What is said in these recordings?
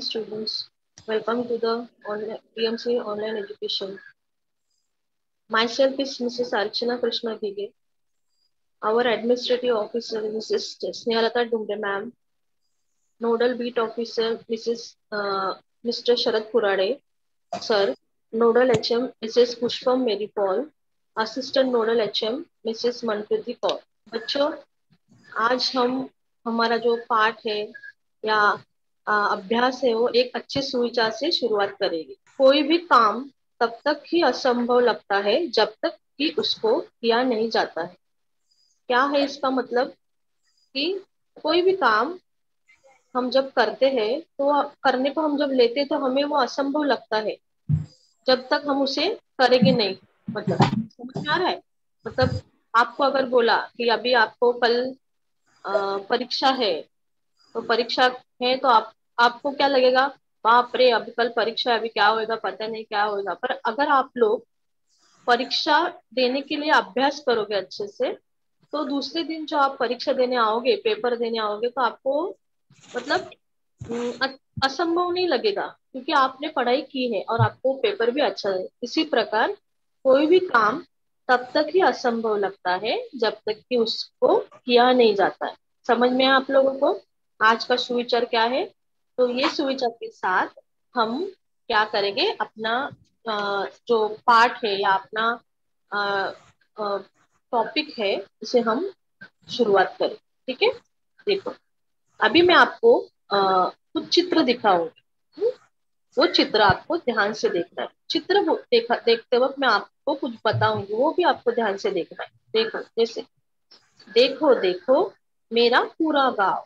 students. Welcome to the PMC online education. Myself is Mrs. Archana Krishna Dige. Our administrative officer Mrs. Snehalata Dumbe ma'am. Nodal beat officer Mr. Sharad Purade sir. Nodal HM Mrs. Pushpam Mary Paul. Assistant Nodal HM Mrs. Manpriti Kaur. बच्चों, आज हम हमारा जो पाठ है या अभ्यास है वो एक अच्छे सुविचार से शुरुआत करेंगे। कोई भी काम तब तक ही असंभव लगता है जब तक कि उसको किया नहीं जाता है। क्या है इसका मतलब कि कोई भी काम हम जब करते हैं तो करने को हम जब लेते हैं तो हमें वो असंभव लगता है जब तक हम उसे करेंगे नहीं। मतलब समझ में आ रहा है? मतलब आपको अगर बोला कि अभी आपको कल परीक्षा है, तो परीक्षा है तो आपको क्या लगेगा, बाप रे अभी कल परीक्षा है, अभी क्या होएगा पता नहीं क्या होएगा। पर अगर आप लोग परीक्षा देने के लिए अभ्यास करोगे अच्छे से, तो दूसरे दिन जो आप परीक्षा देने आओगे, पेपर देने आओगे, तो आपको मतलब असंभव नहीं लगेगा क्योंकि आपने पढ़ाई की है और आपको पेपर भी अच्छा है। इसी प्रकार कोई भी काम तब तक ही असंभव लगता है जब तक कि उसको किया नहीं जाता है। समझ में आप लोगों को आज का सुविचार क्या है? तो ये सुविचार के साथ हम क्या करेंगे, अपना जो पाठ है या अपना टॉपिक है उसे हम शुरुआत करें। ठीक है, देखो अभी मैं आपको कुछ चित्र दिखाऊंगी। वो चित्र आपको ध्यान से देखना है। चित्र देखते वक्त मैं आपको कुछ बताऊंगी, वो भी आपको ध्यान से देखना है। देखो, जैसे देखो देखो मेरा पूरा गांव,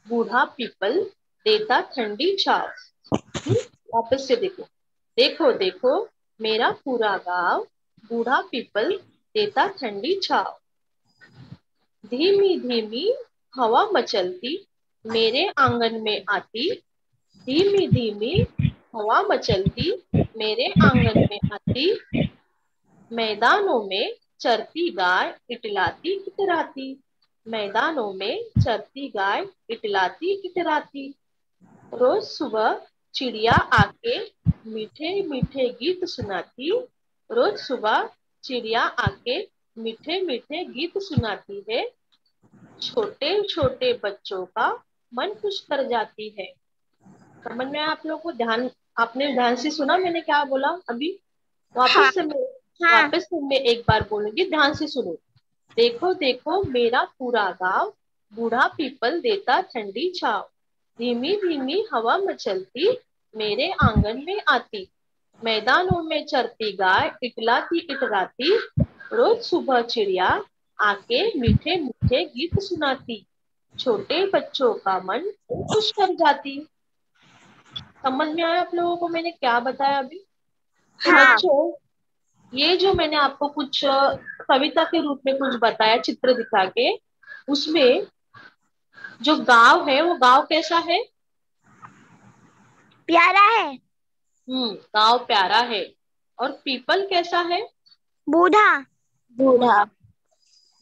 बूढ़ा पीपल देता ठंडी छाव। वापस से देखो, देखो देखो मेरा पूरा गांव, बूढ़ा पीपल देता ठंडी छाव। धीमी धीमी हवा मचलती मेरे आंगन में आती, धीमी धीमी हवा मचलती मेरे आंगन में आती। मैदानों में चरती गाय इटलाती इटराती, मैदानों में चरती गाय इटलाती इटराती। रोज सुबह चिड़िया आके मीठे मीठे गीत सुनाती, रोज सुबह चिड़िया आके मीठे मीठे गीत सुनाती है। छोटे छोटे बच्चों का मन खुश कर जाती है। समझ में आप लोगों को? आपने ध्यान से सुना मैंने क्या बोला अभी? हाँ, वापस से मैं एक बार बोलूंगी, ध्यान से सुनो। देखो देखो मेरा पूरा गांव, बूढ़ा पीपल देता ठंडी छाव। धीमी धीमी हवा मचलती मेरे आंगन में आती, मैदानों में चरती गाय इटलाती इटराती। रोज सुबह चिड़िया आके मीठे मीठे गीत सुनाती, छोटे बच्चों का मन खुश कर जाती। समझ में आया आप लोगों को मैंने क्या बताया अभी? तो बच्चों, ये जो मैंने आपको कुछ कविता के रूप में कुछ बताया चित्र दिखा के, उसमें जो गांव है वो गांव कैसा है? प्यारा है। गांव प्यारा है। और पीपल कैसा है? बूढ़ा। बूढ़ा।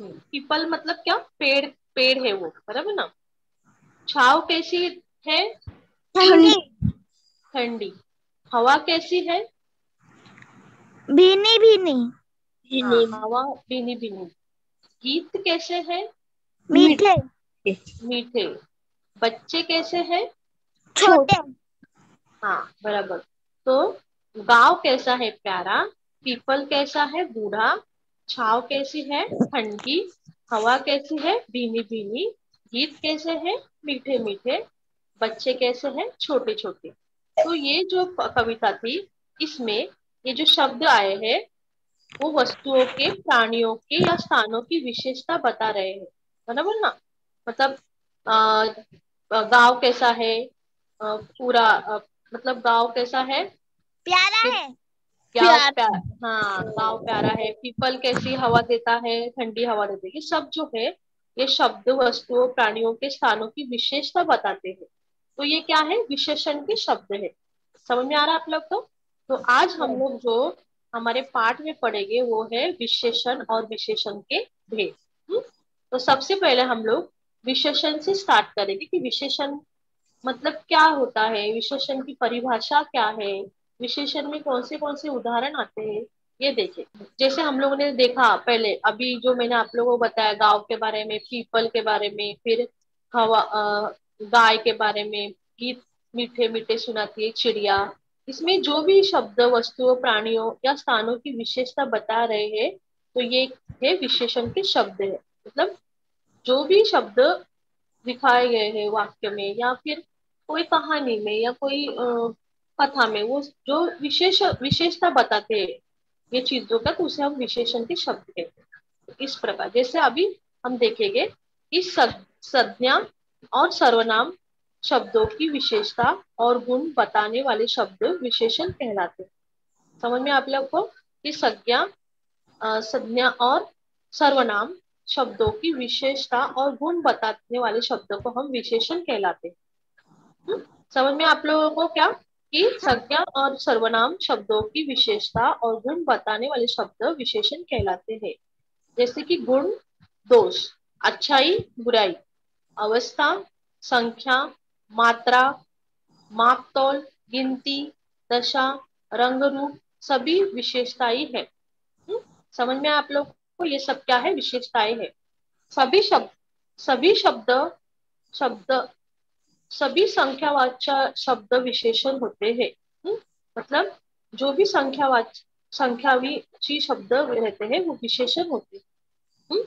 पीपल मतलब क्या? पेड़, पेड़ है वो, बराबर ना? छाव कैसी है? ठंडी। ठंडी। हवा कैसी है? भीनी भीनी। हाँ, हवा भीनी भीनी। गीत कैसे है? मीठे। मीठे। बच्चे कैसे हैं? छोटे। हाँ, बराबर। तो गांव कैसा है? प्यारा। पीपल कैसा है? बूढ़ा। छाव कैसी है? ठंडी। हवा कैसी है? भीनी भीनी। गीत कैसे हैं? मीठे मीठे। बच्चे कैसे हैं? छोटे छोटे। तो ये जो कविता थी, इसमें ये जो शब्द आए हैं वो वस्तुओं के, प्राणियों के या स्थानों की विशेषता बता रहे हैं, बराबर ना? मतलब गांव कैसा है, पूरा मतलब गांव कैसा है? प्यारा कि है। गांव प्यारा, हाँ गांव प्यारा है। पीपल कैसी हवा देता है? ठंडी हवा देता है। ये सब जो है, ये शब्द वस्तुओं प्राणियों के स्थानों की विशेषता बताते हैं। तो ये क्या है? विशेषण के शब्द है। समझ में आ रहा है आप लोग को? तो आज हम लोग जो हमारे पाठ में पढ़ेंगे वो है विशेषण और विशेषण के भेद। तो सबसे पहले हम लोग विशेषण से स्टार्ट करेंगे कि विशेषण मतलब क्या होता है, विशेषण की परिभाषा क्या है, विशेषण में कौन से उदाहरण आते हैं, ये देखें। जैसे हम लोगों ने देखा पहले, अभी जो मैंने आप लोगों को बताया गांव के बारे में, पीपल के बारे में, फिर हवा गाय के बारे में, गीत मीठे मीठे सुनाती है चिड़िया। इसमें जो भी शब्द वस्तुओं प्राणियों या स्थानों की विशेषता बता रहे हैं, तो ये है विशेषण के शब्द है। मतलब जो भी शब्द दिखाए गए हैं वाक्य में, या फिर कोई कहानी में, या कोई कथा में, वो जो विशेषता बताते हैं ये चीजों का, तो उसे हम विशेषण के शब्द कहते हैं। इस प्रकार जैसे अभी हम देखेंगे कि संज्ञा और सर्वनाम शब्दों की विशेषता और गुण बताने वाले शब्द विशेषण कहलाते हैं। समझ में आप लोग को कि संज्ञा और सर्वनाम शब्दों की विशेषता और गुण बताने वाले शब्दों को हम विशेषण कहलाते हैं। समझ में आप लोगों को क्या कि संज्ञा और सर्वनाम शब्दों की विशेषता और गुण बताने वाले शब्द विशेषण कहलाते हैं। जैसे कि गुण, दोष, अच्छाई, बुराई, अवस्था, संख्या, मात्रा, मापतौल, गिनती, दशा, रंग रूप, सभी विशेषताएं है। समझ में आप लोग को ये सब क्या है, विशेषताएं है। सभी शब्द सभी शब्द शब्द सभी संख्यावाचक शब्द विशेषण होते हैं। मतलब जो भी संख्यावाची शब्द रहते हैं वो विशेषण होते हैं।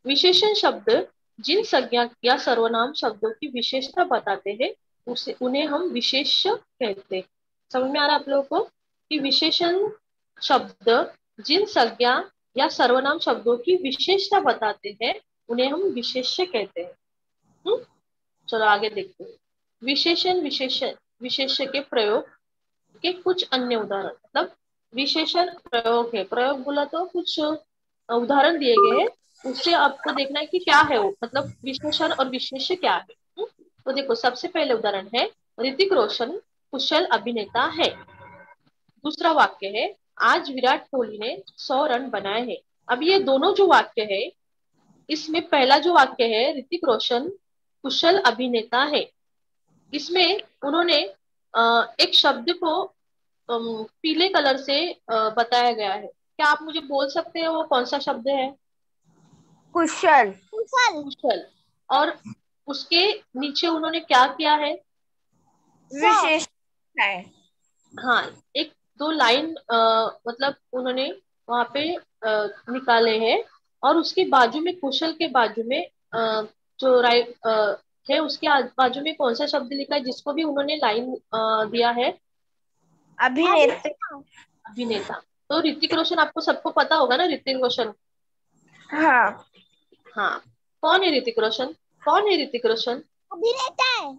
विशेषण शब्द जिन संज्ञा या सर्वनाम शब्दों की विशेषता बताते हैं उसे उन्हें हम विशेष्य कहते हैं। समझ में आ रहा है आप लोगों को कि विशेषण शब्द जिन संज्ञा या सर्वनाम शब्दों की विशेषता बताते हैं उन्हें हम विशेष्य कहते हैं। चलो आगे देखते हैं। विशेष्य के प्रयोग के कुछ अन्य उदाहरण। मतलब विशेषण प्रयोग है, प्रयोग बोला तो कुछ उदाहरण दिए गए हैं, उससे आपको देखना है कि क्या है वो, मतलब विशेषण और विशेष्य क्या है। तो देखो सबसे पहले उदाहरण है, ऋतिक रोशन कुशल अभिनेता है। दूसरा वाक्य है, आज विराट कोहली ने 100 रन बनाए हैं। अब ये दोनों जो वाक्य है, इसमें पहला जो वाक्य है, ऋतिक रोशन कुशल अभिनेता है, इसमें उन्होंने एक शब्द को पीले कलर से बताया गया है। क्या आप मुझे बोल सकते हैं वो कौन सा शब्द है? कुशल। कुशल। कुशल। और उसके नीचे उन्होंने क्या किया है? विशेष है। हाँ, एक दो लाइन मतलब उन्होंने वहां पे निकाले हैं, और उसके बाजू में, कुशल के बाजू में जो राइट है, उसके बाजू में कौन सा शब्द लिखा है जिसको भी उन्होंने लाइन दिया है? अभिनेता। अभिनेता। तो ऋतिक रोशन आपको सबको पता होगा ना, ऋतिक रोशन। हाँ। हाँ, कौन है ऋतिक रोशन? कौन है ऋतिक रोशन? अभिनेता है।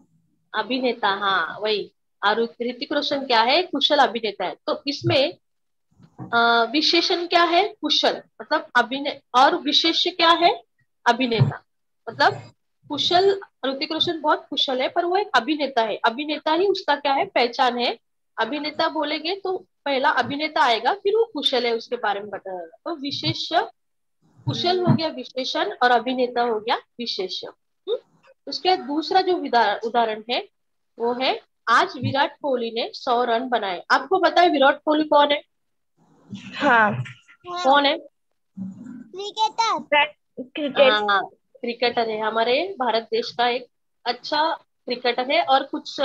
अभिनेता, हाँ वही। और ऋतिक रोशन क्या है? कुशल अभिनेता है। तो इसमें विशेषण क्या है? कुशल, मतलब अभिनय, और विशेष्य क्या है? अभिनेता। मतलब कुशल, ऋतिक रोशन बहुत कुशल है, पर वो एक अभिनेता है। अभिनेता ही उसका क्या है, पहचान है। अभिनेता बोलेंगे तो पहला अभिनेता आएगा, फिर वो कुशल है उसके बारे में बताया। तो विशेष्य, कुशल हो गया विशेषण, और अभिनेता हो गया विशेष्य। उसके बाद दूसरा जो उदाहरण है वो है, आज विराट कोहली ने 100 रन बनाए। आपको पता है विराट कोहली कौन है? हाँ। कौन है? क्रिकेटर। क्रिकेट। क्रिकेटर है, हमारे भारत देश का एक अच्छा क्रिकेटर है, और कुछ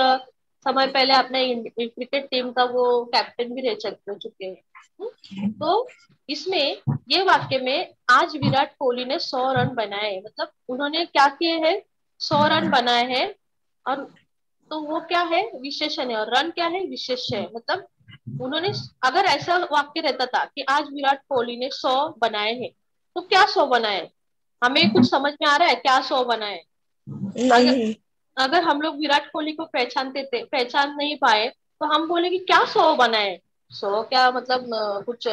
समय पहले अपने क्रिकेट टीम का वो कैप्टन भी रह चुके हैं। तो इसमें ये वाक्य में, आज विराट कोहली ने 100 रन बनाए, मतलब उन्होंने क्या किए हैं? 100 रन बनाए हैं। और तो वो क्या है? विशेषण है। और रन क्या है? विशेष्य है। मतलब उन्होंने, अगर ऐसा वाक्य रहता था कि आज विराट कोहली ने 100 बनाए हैं, तो क्या 100 बनाए? हमें कुछ समझ में आ रहा है क्या 100 बनाए? अगर नहीं। अगर हम लोग विराट कोहली को पहचान नहीं पाए, तो हम बोलेंगे क्या 100 बनाए? 100 क्या मतलब कुछ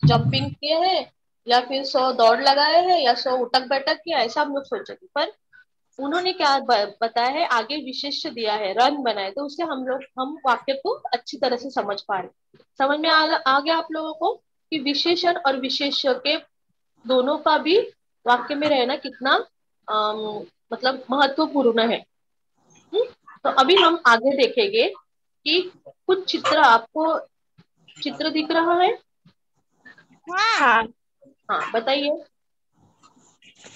जंपिंग किए हैं, या फिर 100 दौड़ लगाए हैं, या 100 उठक बैठक किया, ऐसा हम लोग सोचेंगे। पर उन्होंने क्या बताया है, आगे विशेष्य दिया है, रन बनाए, तो उससे हम वाक्य को अच्छी तरह से समझ पा रहे। समझ में आ गया आप लोगों को कि विशेषण और विशेष्य के दोनों का भी वाक्य में रहना कितना मतलब महत्वपूर्ण है। तो अभी हम आगे देखेंगे कि कुछ चित्र आपको चित्र दिख रहा है। हाँ। हाँ बताइए,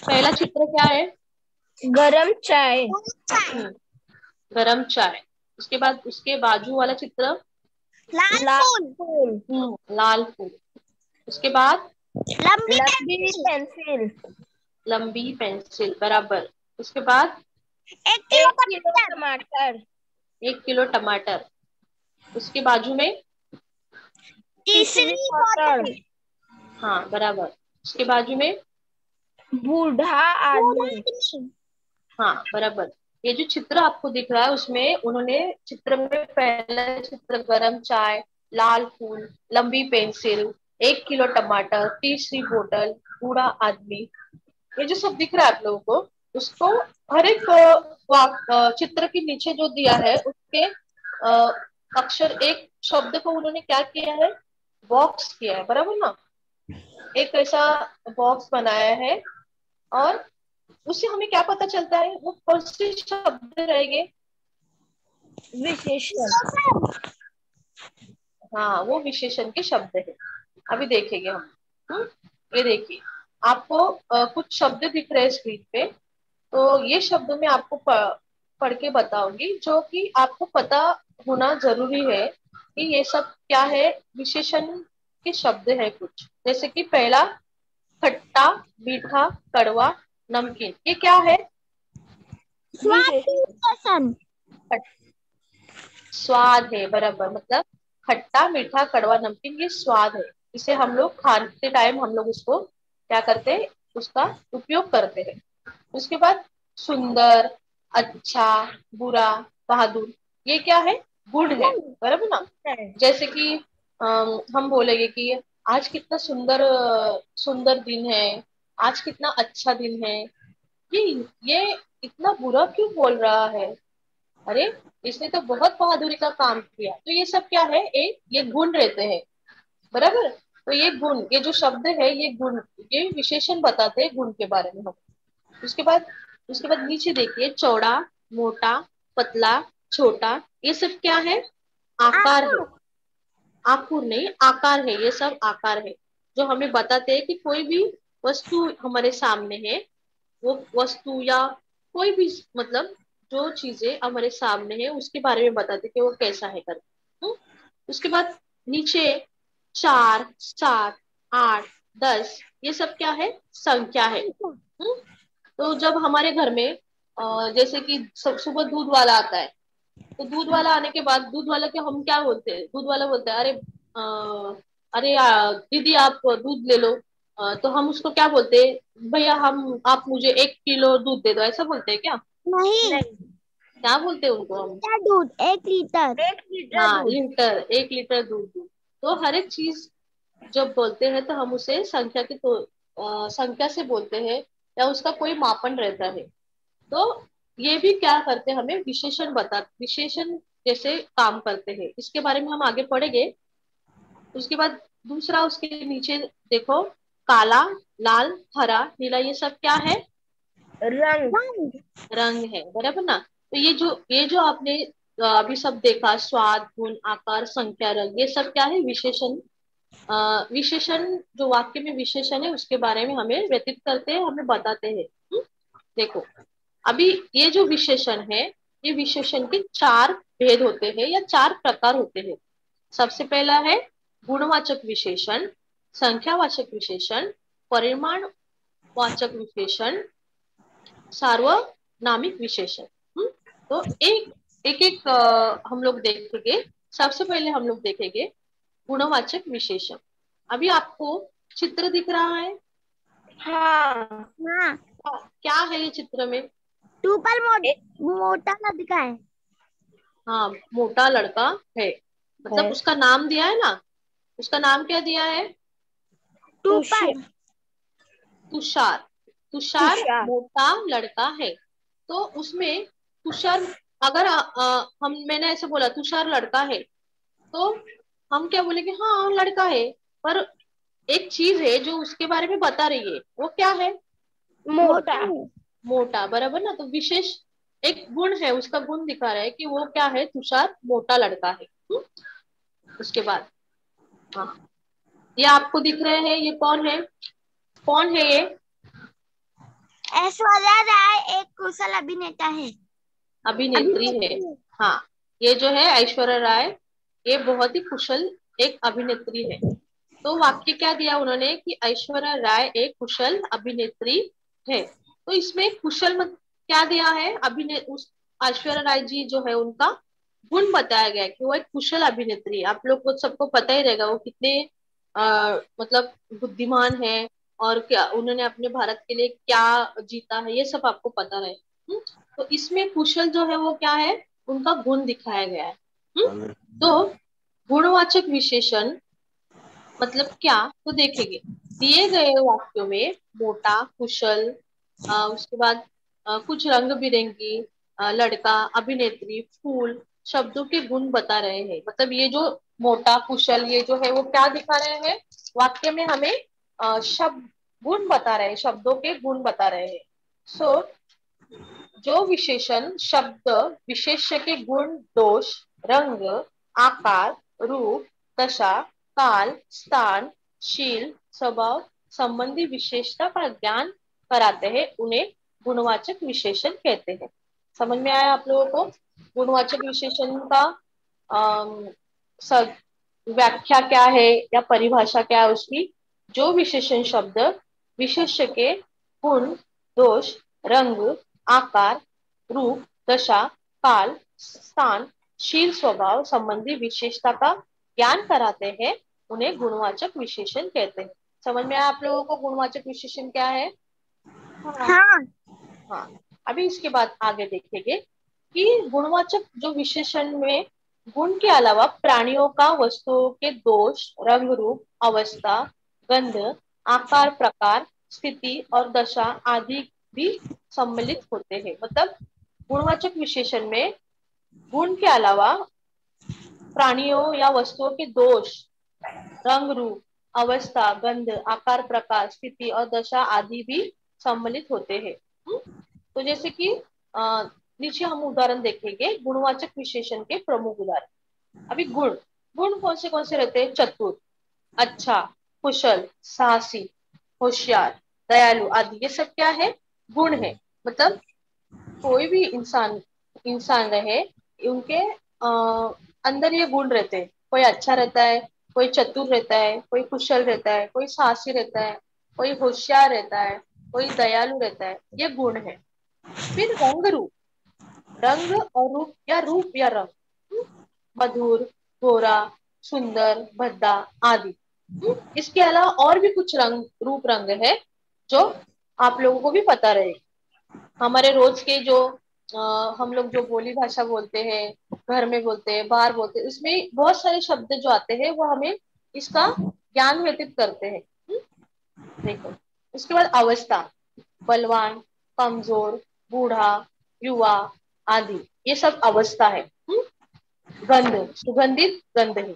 पहला चित्र क्या है? गरम चाय। गरम चाय। उसके बाद उसके बाजू वाला चित्र लाल लाल फूल, फूल। लाल फूल। उसके बाद लंबी लंबी पेंसिल, पेंसिल। लंबी पेंसिल, बराबर। उसके बाद 1 किलो 1 किलो टमाटर, टमाटर। 1 किलो टमाटर। उसके बाजू में तीसरी तीसरी बोतल, बोतल। हाँ बराबर। उसके बाजू में बूढ़ा बूढ़ा आदमी। आदमी, हाँ बराबर। ये जो चित्र आपको दिख रहा है उसमें उन्होंने चित्र में पहला चित्र गरम चाय, लाल फूल, लंबी पेंसिल, 1 किलो टमाटर, तीसरी बोतल, बूढ़ा आदमी, ये जो सब दिख रहा है आप लोगों को, उसको हर एक चित्र के नीचे जो दिया है उसके अक्षर, एक शब्द को उन्होंने क्या किया है, बॉक्स किया है, बराबर ना। एक ऐसा बॉक्स बनाया है और उससे हमें क्या पता चलता है, वो कौन से शब्द रहेंगे। विशेषण। हाँ, वो विशेषण के शब्द है। अभी देखेंगे हम। ये देखिए, आपको कुछ शब्द दिख रहे हैं स्क्रीन पे। तो ये शब्द मैं आपको पढ़ के बताऊंगी, जो कि आपको पता होना जरूरी है कि ये सब क्या है, विशेषण के शब्द है कुछ। जैसे कि पहला, खट्टा, मीठा, कड़वा, नमकीन, ये क्या है? स्वाद की विशेषण। विशेषण, स्वाद है, बराबर। मतलब खट्टा, मीठा, कड़वा, नमकीन, ये स्वाद है। इसे हम लोग खाते टाइम हम लोग उसको क्या करते हैं, उसका उपयोग करते हैं। उसके बाद सुंदर, अच्छा, बुरा, बहादुर, ये क्या है, गुण है, बराबर ना। जैसे कि हम बोलेंगे कि आज कितना सुंदर सुंदर दिन है, आज कितना अच्छा दिन है। ये इतना बुरा क्यों बोल रहा है, अरे इसने तो बहुत बहादुरी का काम किया। तो ये सब क्या है, एक ये गुण रहते हैं, बराबर। तो ये गुण, ये जो शब्द है ये गुण, ये विशेषण बताते हैं गुण के बारे में हम। उसके बाद नीचे देखिए, चौड़ा, मोटा, पतला, छोटा, ये सब क्या है, आकार है। आकुर नहीं, आकार है, ये सब आकार है जो हमें बताते हैं कि कोई भी वस्तु हमारे सामने है, वो वस्तु या कोई भी, मतलब जो चीजें हमारे सामने है उसके बारे में बताते कि वो कैसा है करके। उसके बाद नीचे 4, 7, 8, 10, ये सब क्या है, संख्या है। तो जब हमारे घर में जैसे कि सुबह दूध वाला आता है, तो दूध वाला आने के बाद दूध वाला के हम क्या बोलते हैं, दूध वाला बोलता है, अरे अरे दीदी आप दूध ले लो। तो हम उसको क्या बोलते हैं, भैया हम, आप मुझे 1 किलो दूध दे दो, ऐसा बोलते हैं क्या? नहीं, नहीं। क्या बोलते हैं उनको हम? लीटर दूध, 1 लीटर, 1 लीटर हाँ, दूध। लीटर, 1 लीटर दूध दूध। तो हर एक चीज जब बोलते हैं तो हम उसे संख्या के तो संख्या से बोलते हैं, या उसका कोई मापन रहता है। तो ये भी क्या करते हैं, हमें विशेषण जैसे काम करते हैं। इसके बारे में हम आगे पढ़ेंगे। उसके बाद दूसरा, उसके नीचे देखो, काला, लाल, हरा, नीला, ये सब क्या है, रंग। रंग, रंग है, बराबर ना। तो ये जो आपने अभी सब देखा, स्वाद, गुण, आकार, संख्या, रंग, ये सब क्या है, विशेषण। विशेषण, जो वाक्य में विशेषण है उसके बारे में हमें व्यतीत करते हैं, हमें बताते हैं। देखो, अभी ये जो विशेषण है, ये विशेषण के 4 भेद होते हैं या 4 प्रकार होते हैं। सबसे पहला है गुणवाचक विशेषण, संख्यावाचक विशेषण, परिमाणवाचक विशेषण, सार्वनामिक विशेषण। तो एक एक एक हम लोग देखेंगे। सबसे पहले हम लोग देखेंगे गुणवाचक विशेषण। अभी आपको चित्र दिख रहा है, हाँ। हाँ, क्या है ये चित्र में? टूपल मोटा लड़का है, हाँ, मोटा लड़का है, मतलब है। उसका नाम दिया है ना, उसका नाम क्या दिया है, टूपल, तुषार। तुषार तुषार। मोटा लड़का है। तो उसमें तुषार, अगर मैंने ऐसे बोला तुषार लड़का है, तो हम क्या बोलेंगे, हाँ लड़का है। पर एक चीज है जो उसके बारे में बता रही है, वो क्या है, मोटा। मोटा है, मोटा, बराबर ना। तो विशेष एक गुण है, उसका गुण दिखा रहा है कि वो क्या है, तुषार मोटा लड़का है। उसके बाद हाँ, ये आपको दिख रहे हैं, ये कौन है, कौन है ये? ऐश्वर्या राय एक कुशल अभिनेता है। अभिनेत्री है। हाँ, ये जो है ऐश्वर्या राय, ये बहुत ही कुशल एक अभिनेत्री है। तो वाक्य क्या दिया उन्होंने कि ऐश्वर्या राय एक कुशल अभिनेत्री है। तो इसमें कुशल मत क्या दिया है, अभिने उस ऐश्वर्या राय जी जो है उनका गुण बताया गया है कि वो एक कुशल अभिनेत्री है। आप लोग को सबको पता ही रहेगा वो कितने मतलब बुद्धिमान है, और क्या उन्होंने अपने भारत के लिए क्या जीता है, ये सब आपको पता रहे। तो इसमें कुशल जो है वो क्या है, उनका गुण दिखाया गया है। तो गुणवाचक विशेषण मतलब क्या, तो देखेंगे दिए गए वाक्यों में मोटा, कुशल, उसके बाद कुछ रंग बिरंगी, लड़का, अभिनेत्री, फूल शब्दों के गुण बता रहे हैं। मतलब ये जो मोटा, कुशल, ये जो है वो क्या दिखा रहे हैं वाक्य में, हमें शब्द गुण बता रहे हैं, शब्दों के गुण बता रहे हैं। सो जो विशेषण शब्द विशेष्य के गुण, दोष, रंग, आकार, रूप, दशा, काल, स्थान, शील, स्वभाव संबंधी विशेषता का ज्ञान कराते हैं, उन्हें गुणवाचक विशेषण कहते हैं। समझ में आया आप लोगों को गुणवाचक विशेषण का व्याख्या क्या है या परिभाषा क्या है उसकी? जो विशेषण शब्द विशेष्य के गुण, दोष, रंग, आकार, रूप, दशा, काल, स्थान, शील, स्वभाव संबंधी विशेषता का ज्ञान कराते हैं, उन्हें गुणवाचक विशेषण कहते हैं। समझ में आया आप लोगों को गुणवाचक विशेषण क्या है? हाँ। हाँ, अभी इसके बाद आगे देखेंगे कि गुणवाचक जो विशेषण में गुण के अलावा प्राणियों का वस्तुओं के दोष, रंग, रूप, अवस्था, गंध, आकार, प्रकार, स्थिति और दशा आदि भी सम्मिलित होते हैं। मतलब गुणवाचक विशेषण में गुण के अलावा प्राणियों या वस्तुओं के दोष, रंग, रूप, अवस्था, गंध, आकार, प्रकार, स्थिति और दशा आदि भी सम्मिलित होते हैं। तो जैसे कि नीचे हम उदाहरण देखेंगे गुणवाचक विशेषण के प्रमुख उदाहरण। अभी गुण, गुण कौन से रहते हैं? चतुर, अच्छा, कुशल, साहसी, होशियार, दयालु आदि, ये सब क्या है? गुण है। मतलब कोई भी इंसान इंसान रहे, उनके अंदर ये गुण रहते हैं। कोई अच्छा रहता है, कोई चतुर रहता है, कोई कुशल रहता है, कोई साहसी रहता है, कोई होशियार रहता है, कोई दयालु रहता है, ये गुण है। फिर रंग, रूप, रंग और रूप या रंग, मधुर, गोरा, सुंदर, भद्दा आदि। इसके अलावा और भी कुछ रंग, रूप, रंग है जो आप लोगों को भी पता रहे। हमारे रोज के जो हम लोग जो बोली भाषा बोलते हैं, घर में बोलते हैं, बाहर बोलते हैं, उसमें बहुत सारे शब्द जो आते हैं वो हमें इसका ज्ञान व्यतीत करते हैं। देखो, उसके बाद अवस्था, बलवान, कमजोर, बूढ़ा, युवा आदि, ये सब अवस्था है। गंध, सुगंधित गंध है।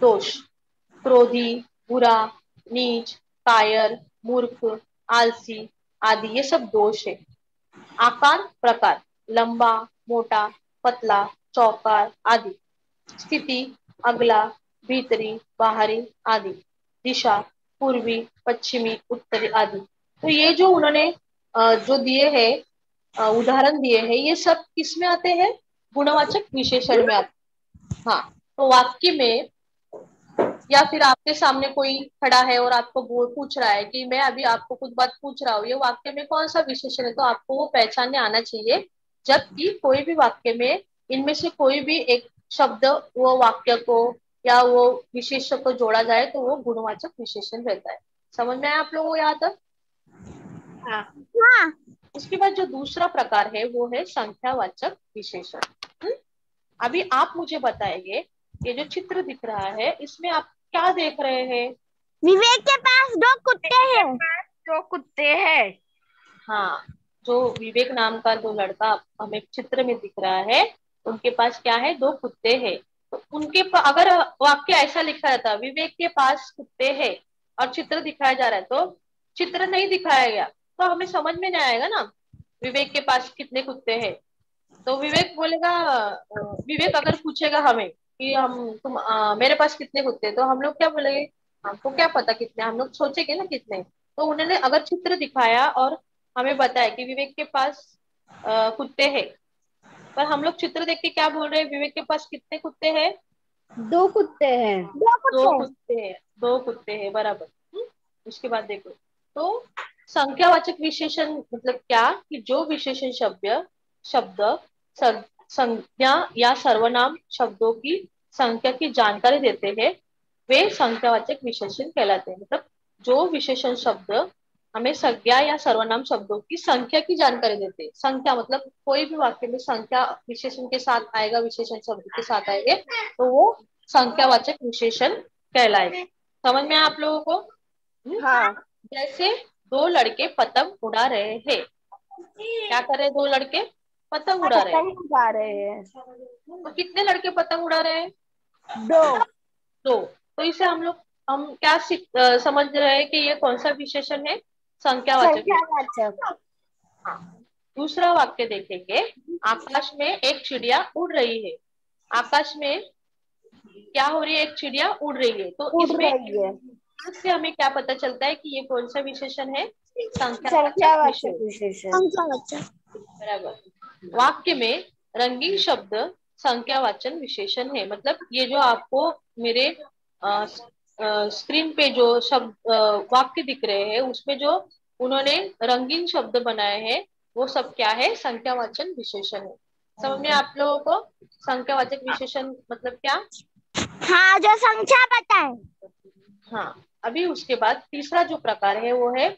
दोष, क्रोधी, बुरा, नीच, कायर, मूर्ख, आलसी आदि, ये सब दोष है। आकार, प्रकार, लंबा, मोटा, पतला, चौकार आदि। स्थिति, अगला, भीतरी, बाहरी आदि। दिशा, पूर्वी, पश्चिमी, उत्तरी आदि। तो ये जो उन्होंने जो दिए हैं उदाहरण दिए हैं, ये सब किस में आते हैं? गुणवाचक विशेषण में आते हैं। हाँ, तो वाक्य में या फिर आपके सामने कोई खड़ा है और आपको पूछ रहा है कि मैं अभी आपको कुछ बात पूछ रहा हूँ, ये वाक्य में कौन सा विशेषण है, तो आपको वो पहचानने आना चाहिए। जबकि कोई भी वाक्य में इनमें से कोई भी एक शब्द वो वाक्य को या वो विशेषण को जोड़ा जाए तो वो गुणवाचक विशेषण रहता है। समझ में आया आप लोगों को यहाँ तक? हाँ। उसके बाद जो दूसरा प्रकार है वो है संख्यावाचक विशेषण। अभी आप मुझे बताएंगे, ये जो चित्र दिख रहा है इसमें आप क्या देख रहे हैं? विवेक के पास दो कुत्ते हैं। दो कुत्ते हैं। हाँ, जो विवेक नाम का जो लड़का हमें चित्र में दिख रहा है, उनके पास क्या है? दो कुत्ते हैं। तो अगर वाक्य ऐसा लिखा रहता विवेक के पास कुत्ते हैं और चित्र दिखाया जा रहा है, तो चित्र नहीं दिखाया गया तो हमें समझ में नहीं आएगा ना। विवेक के पास कितने कुत्ते हैं? तो विवेक बोलेगा, विवेक अगर पूछेगा हमें कि मेरे पास कितने कुत्ते हैं, तो हम लोग क्या बोलेंगे? हमको क्या पता कितने, हम लोग सोचेंगे ना कितने। तो उन्होंने अगर चित्र दिखाया और हमें बताया कि विवेक के पास कुत्ते हैं, पर हम लोग चित्र देख के क्या बोल रहे हैं? विवेक के पास कितने कुत्ते हैं? 2 कुत्ते हैं। दो कुत्ते हैं, दो कुत्ते हैं, बराबर। उसके बाद देखो, तो संख्यावाचक विशेषण मतलब क्या? कि जो विशेषण शब्द संज्ञा या सर्वनाम शब्दों की संख्या की जानकारी देते हैं, वे संख्यावाचक विशेषण कहलाते हैं। मतलब जो विशेषण शब्द हमें संज्ञा या सर्वनाम शब्दों की संख्या की जानकारी देते हैं। संख्या मतलब कोई भी वाक्य में संख्या विशेषण के साथ आएगा, विशेषण शब्द के साथ आएंगे, तो वो संख्यावाचक विशेषण कहलाएगा। समझ में आया आप लोगों को? हाँ। जैसे दो लड़के पतंग उड़ा रहे हैं। क्या कर रहे हैं? दो लड़के पतंग उड़ा रहे हैं। पतंग उड़ा रहे हैं। तो कितने लड़के पतंग उड़ा रहे हैं? 2। दो। तो इसे हम क्या समझ रहे हैं कि ये कौन सा विशेषण है? संख्यावाचक विशेषण। संख्यावाचक। हाँ। दूसरा वाक्य देखेंगे। आकाश में एक चिड़िया उड़ रही है। आकाश में क्या हो रही है? एक चिड़िया उड़ रही है। तो उड़ इसमें रही है। से हमें क्या पता चलता है कि ये कौन सा विशेषण है? संख्यावाचक संख्यावाचक विशेषण। विशेषण। बराबर। वाक्य में रंगीन शब्द संख्यावाचन विशेषण है। मतलब ये जो आपको मेरे स्क्रीन पे जो शब्द वाक्य दिख रहे हैं, उसमें जो उन्होंने रंगीन शब्द बनाए हैं, वो सब क्या है? संख्यावाचन विशेषण है। समझ में आप लोगों को संख्यावाचक विशेषण मतलब क्या? हाँ, जो संख्या बताए। हाँ। अभी उसके बाद तीसरा जो प्रकार है वो है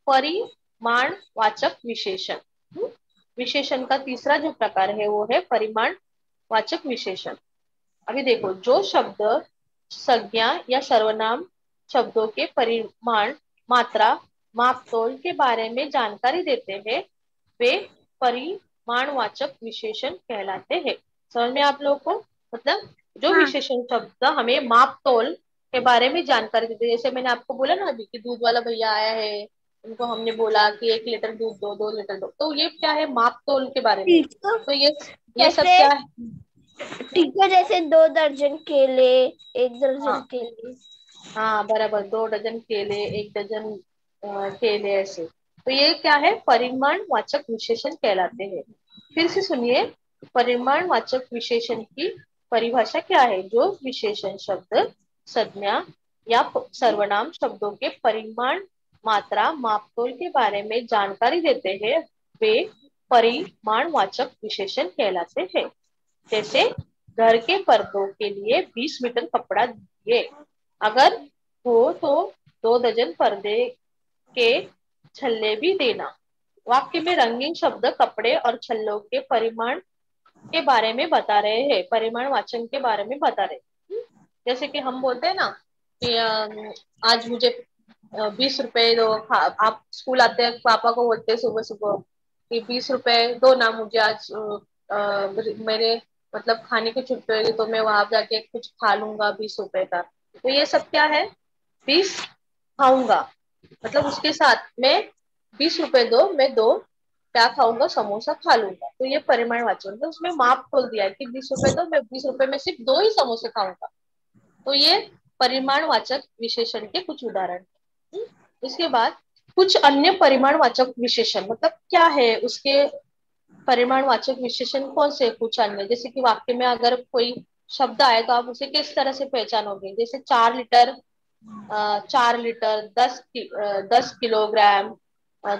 परिमाणवाचक विशेषण। विशेषण का तीसरा जो प्रकार है वो है परिमाणवाचक विशेषण। अभी देखो, जो शब्द संज्ञा या सर्वनाम शब्दों के परिमाण, मात्रा, मापतोल के बारे में जानकारी देते हैं, वे परिमाणवाचक विशेषण कहलाते हैं। समझ में आप लोगों को? मतलब जो हाँ। विशेषण शब्द हमें मापतोल के बारे में जानकारी देते हैं, जैसे मैंने आपको बोला ना अभी कि दूध वाला भैया आया है, उनको हमने बोला कि 1 लीटर दूध दो, 2 लीटर दो, तो ये क्या है? मापतोल के बारे में। ठीक है। तो ये सब जैसे क्या है? ठीक है, जैसे 2 दर्जन केले, 1 दर्जन हाँ केले। हाँ, बराबर। 2 डजन केले, 1 डजन केले, ऐसे। तो ये क्या है? परिमाणवाचक विशेषण कहलाते हैं। फिर से सुनिए, परिमाणवाचक विशेषण की परिभाषा क्या है? जो विशेषण शब्द संज्ञा या सर्वनाम शब्दों के परिमाण, मात्रा, मापतोल के बारे में जानकारी देते हैं, वे परिमाणवाचक विशेषण कहलाते हैं। जैसे घर के पर्दों के लिए 20 मीटर कपड़ा दिए। अगर हो तो 2 डजन पर्दे के छल्ले भी देना। वाक्य में रंगीन शब्द कपड़े और छल्लों के परिमाण के बारे में बता रहे हैं, परिमाण वाचन के बारे में बता रहे हैं। जैसे कि हम बोलते हैं ना कि आज मुझे 20 रुपए दो। आप स्कूल आते हैं, पापा को बोलते हैं सुबह सुबह कि 20 रुपए दो ना मुझे आज, मेरे मतलब खाने की छुट्टी होगी तो मैं वहां जाके कुछ खा लूंगा 20 रुपए का। तो ये सब क्या है? 20 खाऊंगा, मतलब उसके साथ में 20 रुपए दो, मैं दो क्या खाऊंगा? समोसा खा लूंगा। तो ये परिमाण वाचक, मतलब उसमें माप तोल दिया है कि 20 रुपए दो, मैं 20 रुपए में सिर्फ 2 ही समोसे खाऊंगा। तो ये परिमाणवाचक विशेषण के कुछ उदाहरण हैं। इसके बाद कुछ अन्य परिमाणवाचक विशेषण मतलब क्या है? उसके परिमाणवाचक विशेषण कौन से? कुछ अन्य, जैसे कि वाक्य में अगर कोई शब्द आए तो आप उसे किस तरह से पहचानोगे? जैसे 4 लीटर, 4 लीटर, 10 किलोग्राम,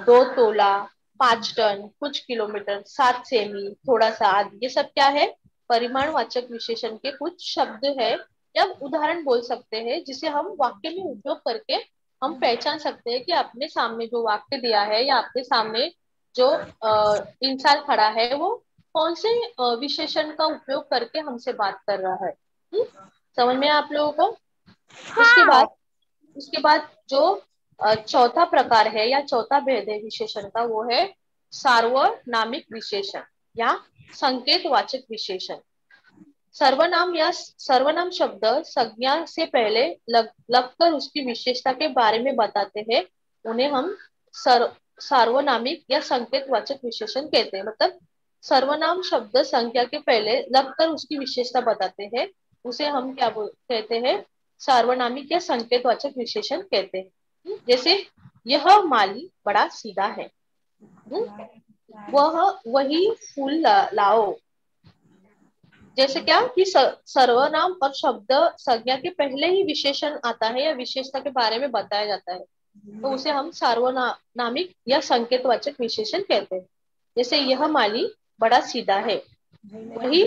2 तोला, 5 टन, कुछ किलोमीटर, 7 सेमी, थोड़ा सा, आदि। ये सब क्या है? परिमाणवाचक विशेषण के कुछ शब्द है या उदाहरण बोल सकते हैं, जिसे हम वाक्य में उपयोग करके हम पहचान सकते हैं कि अपने सामने जो वाक्य दिया है या अपने सामने जो इंसान खड़ा है वो कौन से विशेषण का उपयोग करके हमसे बात कर रहा है। समझ में आया आप लोगों को? उसके हाँ। बाद उसके बाद जो चौथा प्रकार है या चौथा भेद है विशेषण का, वो है सार्वनामिक विशेषण या संकेतवाचक विशेषण। सर्वनाम या सर्वनाम शब्द संज्ञा से पहले लगकर उसकी विशेषता के बारे में बताते हैं, उन्हें हम सार्वनामिक या संकेतवाचक विशेषण कहते हैं। मतलब सर्वनाम शब्द संख्या के पहले लगकर उसकी विशेषता बताते हैं, उसे हम क्या कहते हैं, सार्वनामिक या संकेतवाचक विशेषण कहते हैं। जैसे यह माली बड़ा सीधा है, वह वही फूल लाओ। जैसे क्या कि सर्वनाम और शब्द संज्ञा के पहले ही विशेषण आता है या विशेषता के बारे में बताया जाता है, तो उसे हम सार्वनामिक या संकेतवाचक विशेषण कहते हैं। जैसे यह माली बड़ा सीधा है, वही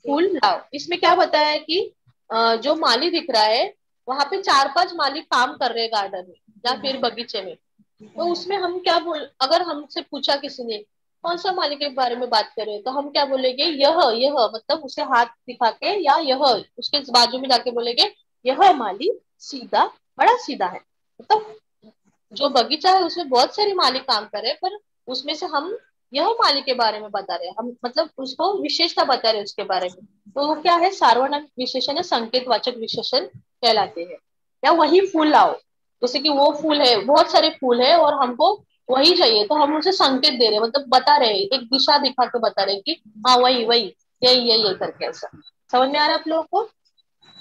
फूल लाओ। इसमें क्या बताया है कि जो माली दिख रहा है वहां पे 4-5 माली काम कर रहे हैं गार्डन में या फिर बगीचे में, तो उसमें हम क्या अगर हमसे पूछा किसी ने कौन सा माली के बारे में बात कर रहे हो, तो हम क्या बोलेंगे, यह मतलब उसे हाथ दिखा के, या यह उसके बाजू में जाके बोलेंगे यह माली सीधा बड़ा सीधा है। मतलब जो बगीचा है उसमें बहुत सारी माली काम कर रहे हैं, पर उसमें से हम यह माली के बारे में बता रहे हैं, हम मतलब उसको विशेषता बता रहे हैं उसके बारे में, तो वो क्या है, सार्वनामिक विशेषण या संकेतवाचक विशेषण कहलाते हैं। या वही फूल लाओ, जैसे कि वो फूल है, बहुत सारे फूल है और हमको वही चाहिए, तो हम उसे संकेत दे रहे हैं, मतलब बता रहे हैं, एक दिशा दिखा के बता रहे हैं कि हाँ वही वही यही यही करके। ऐसा समझ में आ रहा है आप लोगों को?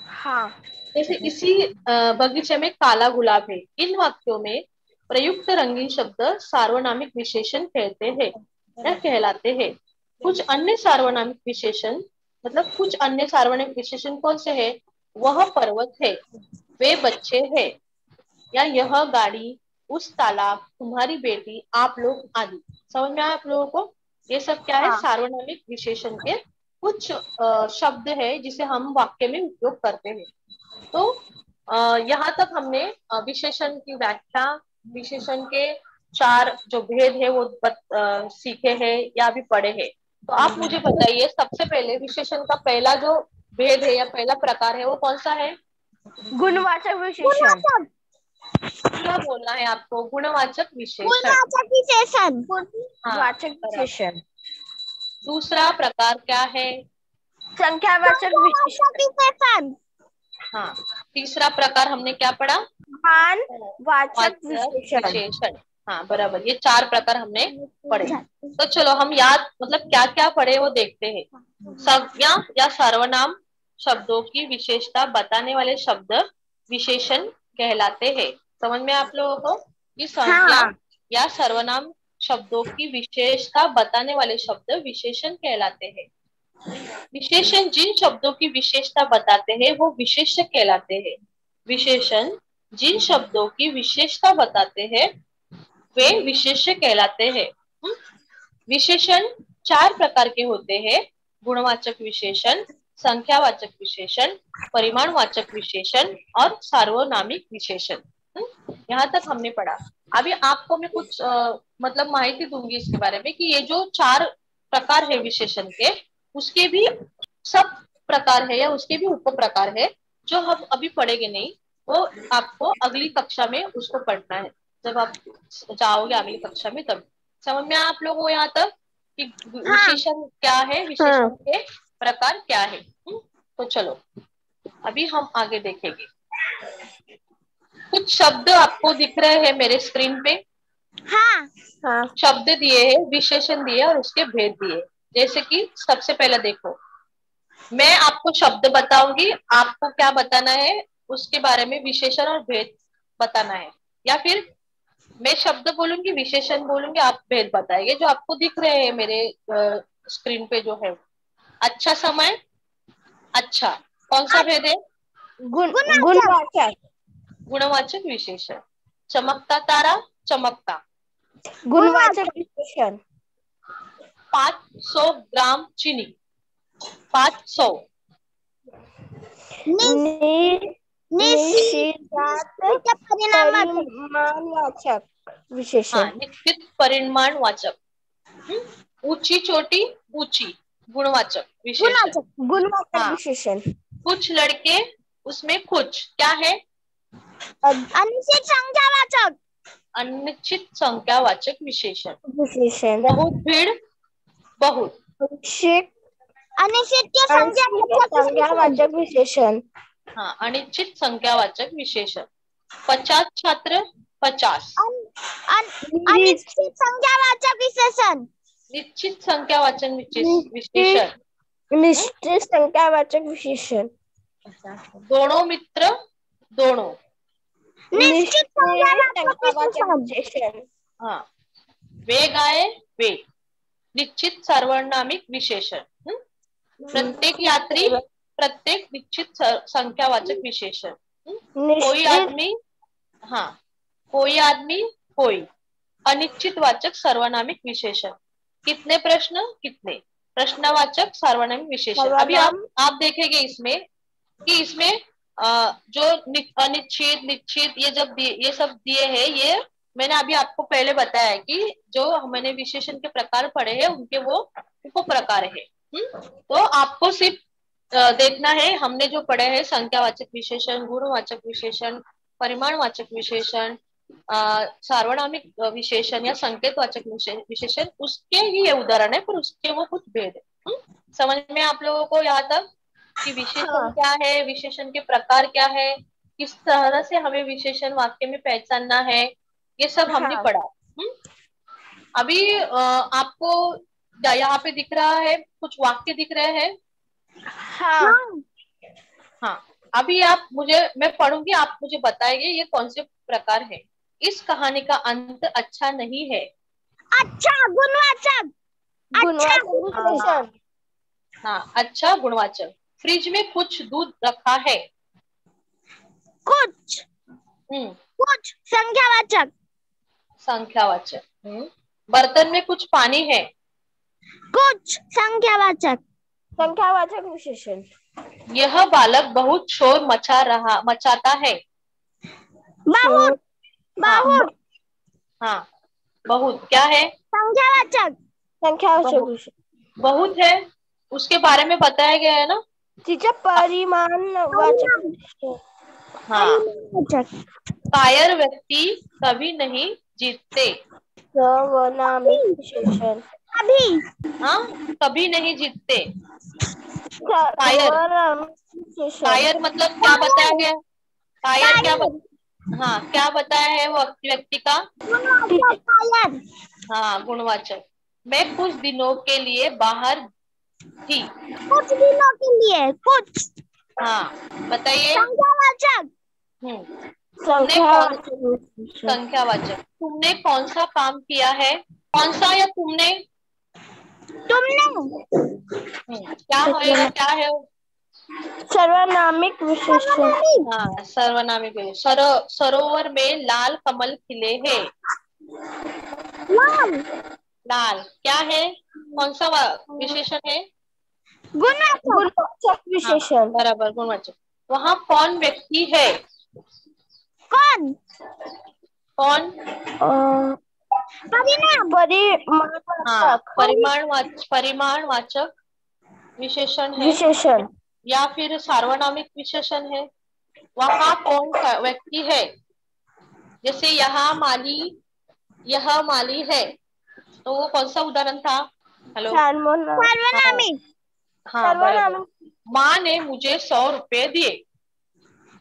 हाँ। जैसे इसी बगीचे में काला गुलाब है, इन वाक्यों में प्रयुक्त रंगीन शब्द सार्वनामिक विशेषण कहते हैं या कहलाते हैं। कुछ अन्य सार्वनामिक विशेषण, मतलब कुछ अन्य सार्वनामिक विशेषण कौन से है, वह पर्वत है, वे बच्चे हैं, या यह गाड़ी, उस तालाब, तुम्हारी बेटी, आप लोग आदि। समझ में आया आप लोगों को? ये सब क्या है, हाँ। सार्वनामिक विशेषण के कुछ शब्द है जिसे हम वाक्य में उपयोग करते हैं। तो यहाँ तक हमने विशेषण की व्याख्या, विशेषण के 4 जो भेद है वो सीखे हैं या अभी पढ़े हैं। तो आप मुझे बताइए, सबसे पहले विशेषण का पहला जो भेद है या पहला प्रकार है वो कौन सा है? गुणवाचक विशेषण। क्या बोलना है आपको? गुणवाचक विशेषण। गुणवाचक विशेषण। हाँ, गुणवाचक विशेषण। दूसरा प्रकार क्या है? संख्यावाचक विशेषण। हाँ, तीसरा प्रकार हमने क्या पढ़ा? मान वाचक वाचक विशेषण। विशेषण। हाँ बराबर, ये 4 प्रकार हमने पढ़े। तो चलो हम याद, मतलब क्या क्या पढ़े वो देखते हैं। संज्ञा या सर्वनाम शब्दों की विशेषता बताने वाले शब्द विशेषण कहलाते हैं। समझ में आप लोगों को? कि संज्ञा हाँ। या सर्वनाम शब्दों की विशेषता बताने वाले शब्द विशेषण कहलाते हैं। विशेषण जिन शब्दों की विशेषता बताते हैं वो विशेष्य कहलाते हैं। विशेषण जिन शब्दों की विशेषता बताते हैं वे विशेष्य कहलाते हैं। विशेषण 4 प्रकार के होते हैं: गुणवाचक विशेषण, संख्यावाचक विशेषण, परिमाणवाचक विशेषण और सार्वनामिक विशेषण। यहाँ तक हमने पढ़ा। अभी आपको मैं कुछ मतलब माहिती दूंगी इसके बारे में कि ये जो 4 प्रकार है विशेषण के, उसके भी सब प्रकार है या उसके भी उप प्रकार है जो हम अभी पढ़ेंगे नहीं, वो आपको अगली कक्षा में उसको पढ़ना है। जब आप जाओगे अगली कक्षा में तब। समझ में आया आप लोगों को यहाँ तक कि विशेषण क्या है, विशेषण के प्रकार क्या है? तो चलो अभी हम आगे देखेंगे। कुछ शब्द आपको दिख रहे हैं मेरे स्क्रीन पे। हाँ। हाँ। शब्द दिए हैं, विशेषण दिए और उसके भेद दिए। जैसे कि सबसे पहले देखो, मैं आपको शब्द बताऊंगी, आपको क्या बताना है, उसके बारे में विशेषण और भेद बताना है। या फिर मैं शब्द बोलूंगी, विशेषण बोलूंगी, आप भेद बताएंगे। जो आपको दिख रहे हैं मेरे स्क्रीन पे जो है, अच्छा समय, अच्छा, कौन सा भेद है? गुणवाचक। गुणवाचक विशेषण। चमकता तारा, चमकता। गुणवाचक विशेषण। 500 ग्राम चीनी, 500। परिमाणवाचक विशेषण। हाँ, निश्चित परिमाणवाचक। ऊंची चोटी, ऊंची, गुणवाचक विशेषण। गुणवाचक हाँ, विशेषण। कुछ लड़के, उसमें कुछ क्या है? अनिश्चित संख्यावाचक अनिश्चित संख्यावाचक विशेषण। विशेषण। बहुत भीड़, बहुत। अनिश्चित संख्यावाचक विशेषण। हाँ, अनिश्चित संख्यावाचक विशेषण। 50 छात्र, 50। अनिश्चित संख्यावाचक विशेषण। निश्चित संख्यावाचक विशेषण। निश्चित संख्यावाचक विशेषण। दोनों मित्र, दोनों। निश्चित संख्यावाचक विशेषण। हाँ, वे गाय, वे। निश्चित सार्वनामिक विशेषण। प्रत्येक यात्री, प्रत्येक निश्चित संख्यावाचक विशेषण। कोई आदमी, हाँ, कोई आदमी, कोई। अनिश्चितवाचक सार्वनामिक विशेषण। कितने प्रश्न, कितने। प्रश्नवाचक सार्वनामिक विशेषण। अभी आप देखेंगे इसमें कि इसमें जो अनिश्चित, निश्चित, ये सब दिए हैं, ये मैंने अभी आपको पहले बताया कि जो मैंने विशेषण के प्रकार पढ़े हैं उनके वो उपप्रकार है। तो आपको सिर्फ देखना है, हमने जो पढ़े हैं संख्यावाचक विशेषण, गुणवाचक विशेषण, परिमाणवाचक विशेषण, सार्वनामिक विशेषण या संकेतवाचक विशेषण, उसके ही ये उदाहरण है, पर उसके वो कुछ भेद है। समझ में आप लोगों को यहाँ तक कि विशेषण क्या है, विशेषण के प्रकार क्या है, किस तरह से हमें विशेषण वाक्य में पहचानना है, ये सब हमने पढ़ा। अभी आपको यहाँ पे दिख रहा है, कुछ वाक्य दिख रहे हैं। हाँ, अभी मैं पढ़ूंगी, आप मुझे बताएंगे ये कौन से प्रकार है। इस कहानी का अंत अच्छा नहीं है। अच्छा, गुणवाचक। गुणवाचक। हाँ, अच्छा गुणवाचक। फ्रिज में कुछ दूध रखा है। कुछ। कुछ संख्यावाचक। संख्यावाचक। बर्तन में कुछ पानी है। कुछ संख्यावाचक। संख्यावाचक विशेषण। यह बालक बहुत शोर मचाता है। बहुत। बहुत। हाँ, बहुत क्या है, संख्यावाचक। संख्यावाचक विशेषण। बहुत है, उसके बारे में बताया गया है ना। टीचर, परिमाणवाचक विशेषण। हाँ, कायर व्यक्ति कभी नहीं जीतते। सार्वनामिक विशेषण। कभी। हाँ, कभी नहीं जीतते। कायर मतलब क्या बताया गया, कायर क्या हाँ, क्या बताया है वो व्यक्ति का, कायर। हाँ, गुणवाचक। मैं कुछ दिनों के लिए बाहर थी। कुछ दिनों के लिए, कुछ। हाँ, बताइए। संख्यावाचक। संख्यावाचक। तुमने कौन सा काम किया है, कौन सा या तुमने। तुमने। क्या होएगा, क्या है, सर्वनामिक विशेषण। हाँ, सर्वनामिक। सरोवर में लाल कमल खिले हैं। लाल। लाल क्या है, कौन सा विशेषण है, गुणवाचक विशेषण। हाँ, बराबर, गुणवाचक। वहाँ कौन व्यक्ति है, कौन। कौन, हाँ, परिमाणवाचक विशेषण है, विशेषण या फिर सार्वनामिक विशेषण है। वहाँ कौन व्यक्ति है, जैसे यह माली है, तो वो कौन सा उदाहरण था, हेलो, सार्वनामिक। हाँ, बराबर। माँ ने मुझे 100 रुपए दिए।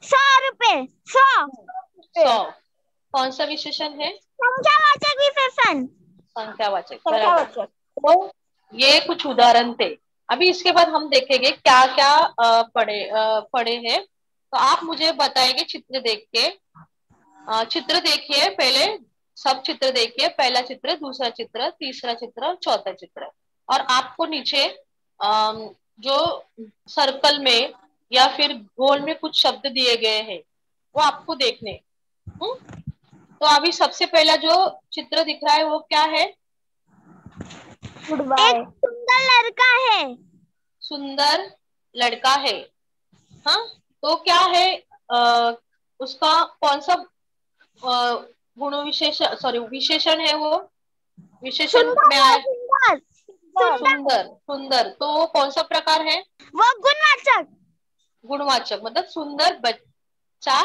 100 रुपए। 100 कौन सा विशेषण है, संख्यावाचक विशेषण। संख्यावाचक, बराबर। तो ये कुछ उदाहरण थे। अभी इसके बाद हम देखेंगे क्या क्या पढ़े हैं। तो आप मुझे बताएंगे चित्र देख के। चित्र देखिए पहले, सब चित्र देखिए, पहला चित्र, दूसरा चित्र, तीसरा चित्र, चौथा चित्र। और आपको नीचे जो सर्कल में या फिर गोल में कुछ शब्द दिए गए हैं वो आपको देखने। तो अभी सबसे पहला जो चित्र दिख रहा है वो क्या है, एक सुंदर लड़का है। सुंदर लड़का है। हाँ, तो क्या है, उसका कौन सा गुण विशेषण, सॉरी विशेषण है, वो विशेषण में आया सुंदर। सुंदर तो वो कौन सा प्रकार है, वो गुणवाचक। गुणवाचक मतलब सुंदर बच्चा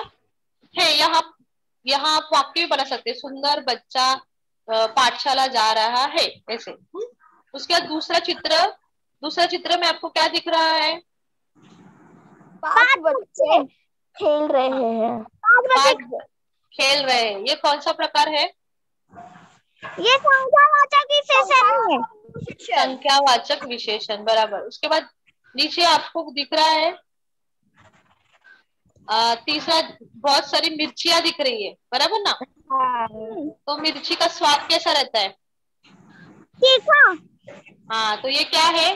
है। यहाँ आप वाक्य भी बना सकते हैं, सुंदर बच्चा पाठशाला जा रहा है, ऐसे। उसके बाद दूसरा चित्र में आपको क्या दिख रहा है, 5 बच्चे खेल रहे हैं। 5 खेल रहे हैं। ये कौन सा प्रकार है, ये संख्यावाचक विशेषण है। संख्यावाचक विशेषण, बराबर। उसके बाद नीचे आपको दिख रहा है तीसरा, बहुत सारी मिर्चियां दिख रही है, बराबर ना। तो मिर्ची का स्वाद कैसा रहता है? तीखा। हाँ, तो ये क्या है,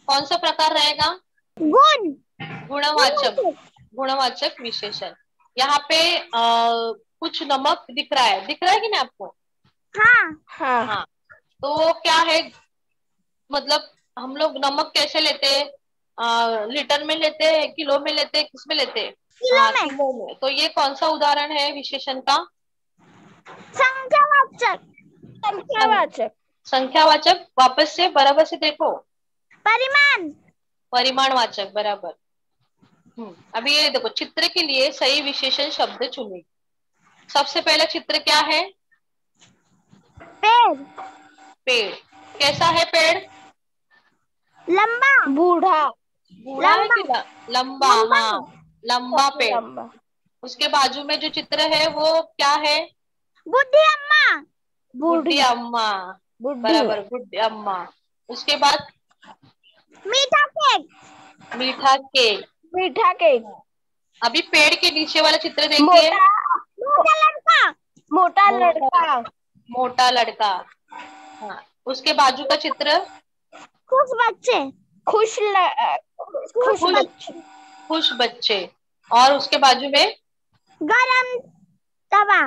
कौन सा प्रकार रहेगा? गुण। गुणवाचक, गुणवाचक विशेषण। यहाँ पे कुछ नमक दिख रहा है, दिख रहा है कि नहीं आपको? हाँ। हाँ, तो वो क्या है, मतलब हम लोग नमक कैसे लेते हैं? लीटर में लेते हैं, किलो में लेते हैं, किस में लेते हैं? किलो में। तो ये कौन सा उदाहरण है विशेषण का? संख्यावाचक। संख्यावाचक। संख्यावाचक, वापस से बराबर से देखो। परिमाण। परिमाणवाचक, बराबर। अभी ये देखो, चित्र के लिए सही विशेषण शब्द चुने। सबसे पहला चित्र क्या है? पेड़। पेड़। कैसा है पेड़? लंबा। बूढ़ा। बूढ़ा है कि लंबा? हाँ, लंबा पेड़। लंबा। उसके बाजू में जो चित्र है वो क्या है? बुद्धि अम्मा। बुढ़ी अम्मा, बराबर, बुढ़ी अम्मा। उसके बाद मीठा केक। मीठा केक। मीठा केक। अभी पेड़ के नीचे वाला चित्र देखिए। मोटा लड़का। मोटा लड़का। मोटा लड़का। हाँ, उसके बाजू का चित्र खुश बच्चे। खुश बच्चे। खुश बच्चे। और उसके बाजू में गरम तवा।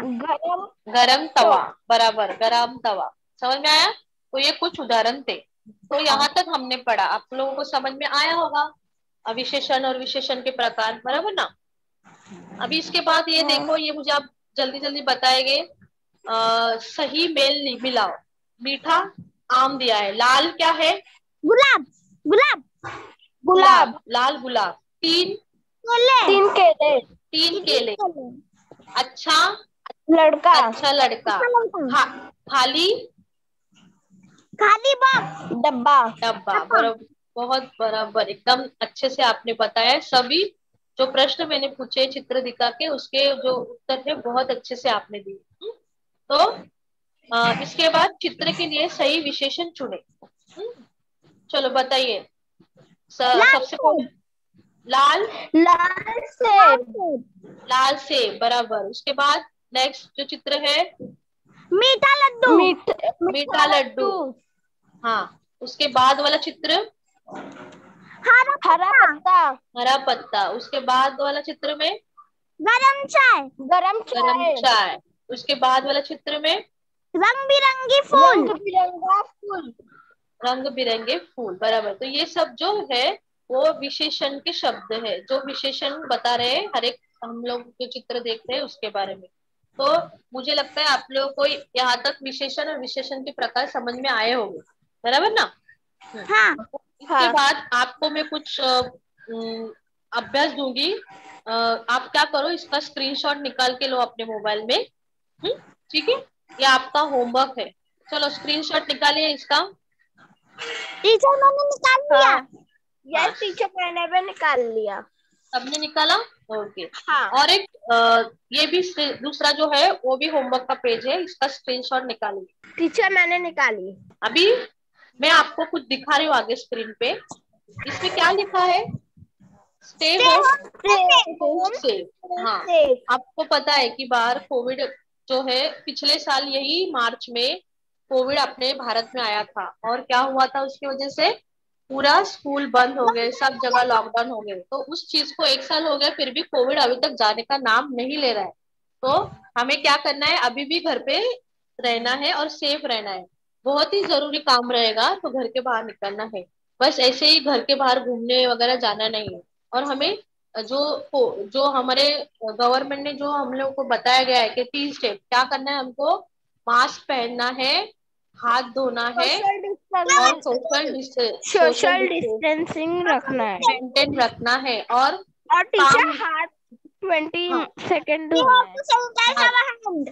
गरम तवा, बराबर, गरम तवा। समझ में आया? तो ये कुछ उदाहरण थे। तो यहाँ तक हमने पढ़ा, आप लोगों को समझ में आया होगा विशेषण और विशेषण के प्रकार, बराबर ना। अभी इसके बाद ये देखो, ये मुझे आप जल्दी जल्दी बताएंगे। सही मेल मिलाओ। मीठा आम दिया है, लाल क्या है? गुलाब। गुलाब। गुलाब, लाल गुलाब। तीन केले। तीन केले। अच्छा लड़का। अच्छा लड़का। खाली खाली बॉक्स। डब्बा। डब्बा, बराबर, बहुत बराबर, एकदम अच्छे से आपने बताया। सभी जो प्रश्न मैंने पूछे चित्र दिखा के, उसके जो उत्तर है बहुत अच्छे से आपने दिए। तो इसके बाद चित्र के लिए सही विशेषण चुने। चलो बताइए। सबसे पहले लाल सेब। लाल सेब, बराबर। उसके बाद नेक्स्ट जो चित्र है, मीठा लड्डू। मीठा लड्डू। हाँ, उसके बाद वाला चित्र हरा पत्ता। हरा पत्ता। उसके बाद वाला चित्र में गरम चाय। गरम चाय। उसके बाद वाला चित्र में रंग बिरंगी फूल। रंग बिरंगे फूल, बराबर। तो ये सब जो है वो विशेषण के शब्द है, जो विशेषण बता रहे हैं, हर एक हम लोग जो चित्र देख रहे हैं उसके बारे में। तो मुझे लगता है आप लोगों को यहाँ तक विशेषण और विशेषण के प्रकार समझ में आए होंगे, बराबर ना। हाँ। इसके बाद आपको मैं कुछ अभ्यास दूंगी। आप क्या करो, इसका स्क्रीनशॉट निकाल के लो अपने मोबाइल में। ठीक है, ये आपका होमवर्क है। चलो स्क्रीनशॉट निकालिए इसका। टीचर मैंने निकाल लिया। यस टीचर, मैंने भी निकाल लिया। सबने निकाला? ओके। हाँ। और एक ये भी दूसरा जो है वो भी होमवर्क का पेज है, इसका स्क्रीनशॉट निकालिए। टीचर मैंने निकाली। अभी मैं आपको कुछ दिखा रही हूँ आगे स्क्रीन पे। इसमें क्या लिखा है? Stay home safe. हाँ, आपको पता है कि बाहर कोविड जो है, पिछले साल यही मार्च में कोविड अपने भारत में आया था, और क्या हुआ था उसकी वजह से पूरा स्कूल बंद हो गए, सब जगह लॉकडाउन हो गए। तो उस चीज को 1 साल हो गया, फिर भी कोविड अभी तक जाने का नाम नहीं ले रहा है। तो हमें क्या करना है, अभी भी घर पे रहना है और सेफ रहना है। बहुत ही जरूरी काम रहेगा तो घर के बाहर निकलना है, बस ऐसे ही घर के बाहर घूमने वगैरह जाना नहीं है। और हमें जो हमारे गवर्नमेंट ने जो हम लोग को बताया गया है कि 3 स्टेप क्या करना है, हमको मास्क पहनना है, हाथ धोना है, और सोशल डिस्टेंसिंग रखना है, मेंटेन रखना है। और टीचर हाथ 20 सेकेंड धोना है।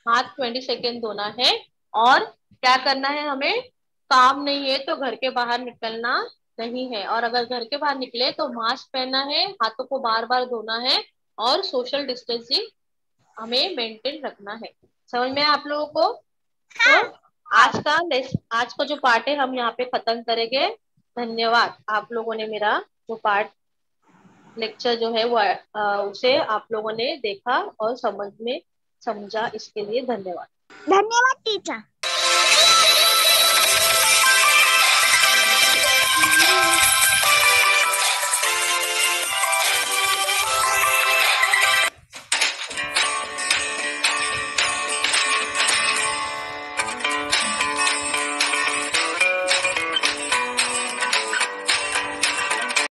हाथ 20 सेकेंड धोना है। और क्या करना है, हमें काम नहीं है तो घर के बाहर निकलना नहीं है, और अगर घर के बाहर निकले तो मास्क पहनना है, हाथों को बार बार धोना है, और सोशल डिस्टेंसिंग हमें मेंटेन रखना है। समझ में आप लोगों को? तो आज का जो पार्ट है हम यहाँ पे खत्म करेंगे। धन्यवाद। आप लोगों ने मेरा जो पार्ट लेक्चर जो है वो उसे आप लोगों ने देखा और समझा, इसके लिए धन्यवाद। धन्यवाद टीचर।